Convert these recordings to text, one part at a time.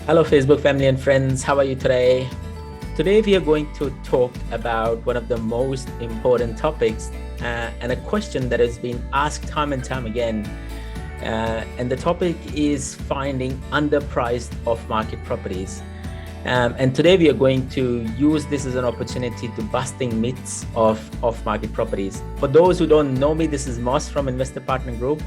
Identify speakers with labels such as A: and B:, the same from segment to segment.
A: Hello, Facebook family and friends. How are you today? Today, we are going to talk about one of the most important topics and a question that has been asked time and time again. And the topic is finding underpriced off-market properties. And today, we are going to use this as an opportunity to busting myths of off-market properties. For those who don't know me, this is Moss from Investor Partner Group.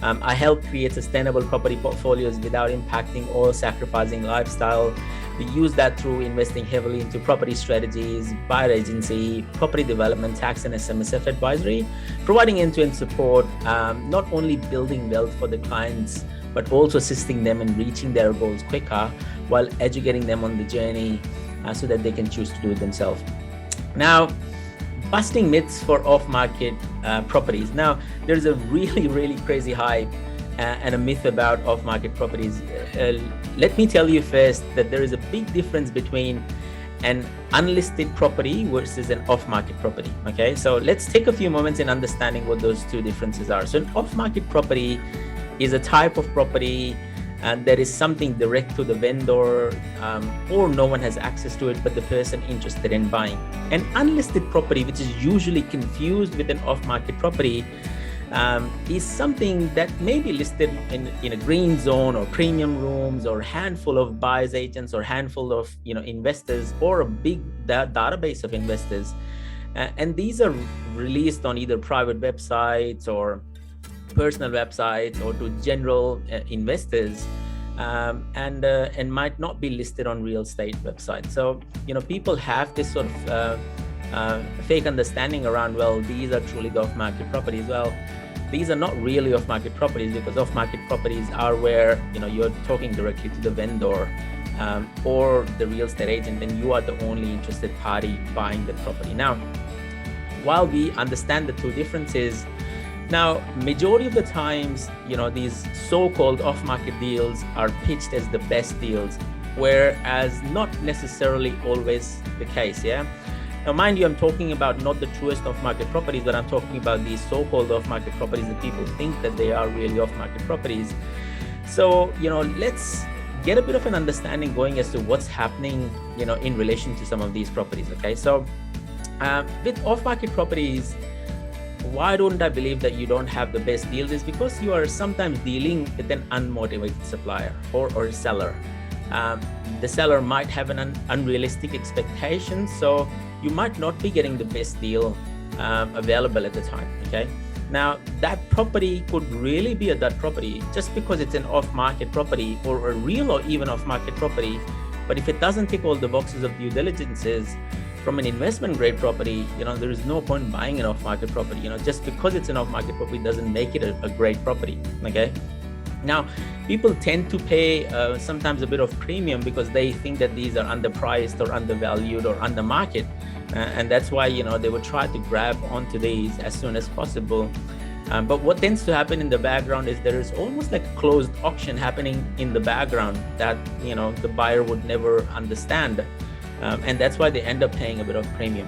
A: I help create sustainable property portfolios without impacting or sacrificing lifestyle. We use that through investing heavily into property strategies, buyer agency, property development, tax and SMSF advisory, providing end-to-end support, not only building wealth for the clients, but also assisting them in reaching their goals quicker while educating them on the journey so that they can choose to do it themselves. Now, busting myths for off-market properties. Now, there's a really crazy hype and a myth about off-market properties. Let me tell you first that there is a big difference between an unlisted property versus an off-market property. Okay, so let's take a few moments in understanding what those two differences are. So an off-market property is a type of property and there is something direct to the vendor or no one has access to it but the person interested in buying. An unlisted property, which is usually confused with an off-market property, is something that may be listed in a green zone or premium rooms or a handful of buyers agents or handful of investors or a big database of investors, and these are released on either private websites or personal websites or to general investors, and might not be listed on real estate websites. So people have this sort of fake understanding around, well, these are truly the off-market properties. Well, these are not really off-market properties, because off-market properties are where you're talking directly to the vendor or the real estate agent, and you are the only interested party buying the property. Now, while we understand the two differences, now, majority of the times, these so-called off-market deals are pitched as the best deals, whereas not necessarily always the case, yeah? Now, mind you, I'm talking about not the truest off-market properties, but I'm talking about these so-called off-market properties that people think that they are really off-market properties. So, let's get a bit of an understanding going as to what's happening, in relation to some of these properties, okay? So, with off-market properties, why don't I believe that you don't have the best deals is because you are sometimes dealing with an unmotivated supplier or seller. The seller might have an unrealistic expectation, so you might not be getting the best deal available at the time, okay? Now, that property could really be a dud property just because it's an off-market property or a real or even off-market property. But if it doesn't tick all the boxes of due diligences from an investment grade property, there is no point buying an off-market property. Just because it's an off-market property doesn't make it a great property, okay? Now, people tend to pay sometimes a bit of premium because they think that these are underpriced or undervalued or under market. And that's why, they would try to grab onto these as soon as possible. But what tends to happen in the background is there is almost like a closed auction happening in the background that, the buyer would never understand. And that's why they end up paying a bit of premium.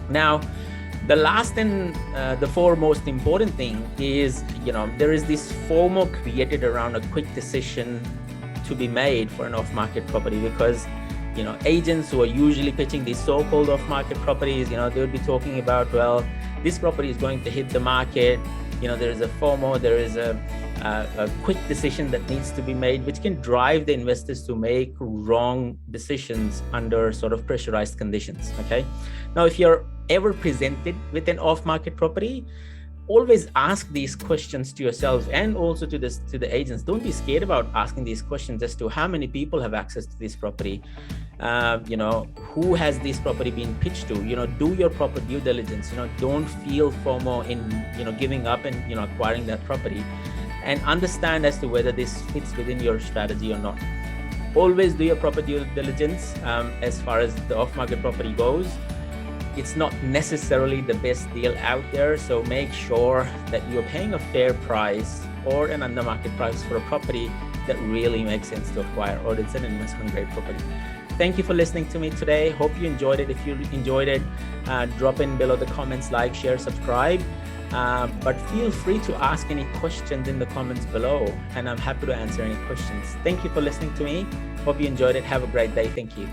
A: Now, the last and the foremost important thing is, there is this FOMO created around a quick decision to be made for an off-market property, because agents who are usually pitching these so-called off-market properties, they would be talking about, well, this property is going to hit the market. There is a FOMO, there is a quick decision that needs to be made, which can drive the investors to make wrong decisions under sort of pressurized conditions, okay? Now, if you're ever presented with an off-market property, always ask these questions to yourself and also to the agents. Don't be scared about asking these questions as to how many people have access to this property. Who has this property been pitched to? Do your proper due diligence. Don't feel FOMO in giving up and acquiring that property, and understand as to whether this fits within your strategy or not. Always do your proper due diligence as far as the off-market property goes. It's not necessarily the best deal out there, so make sure that you're paying a fair price or an under-market price for a property that really makes sense to acquire, or it's an investment-grade property. Thank you for listening to me today. Hope you enjoyed it. If you enjoyed it, drop in below the comments, like, share, subscribe. But feel free to ask any questions in the comments below, and I'm happy to answer any questions. Thank you for listening to me. Hope you enjoyed it. Have a great day. Thank you.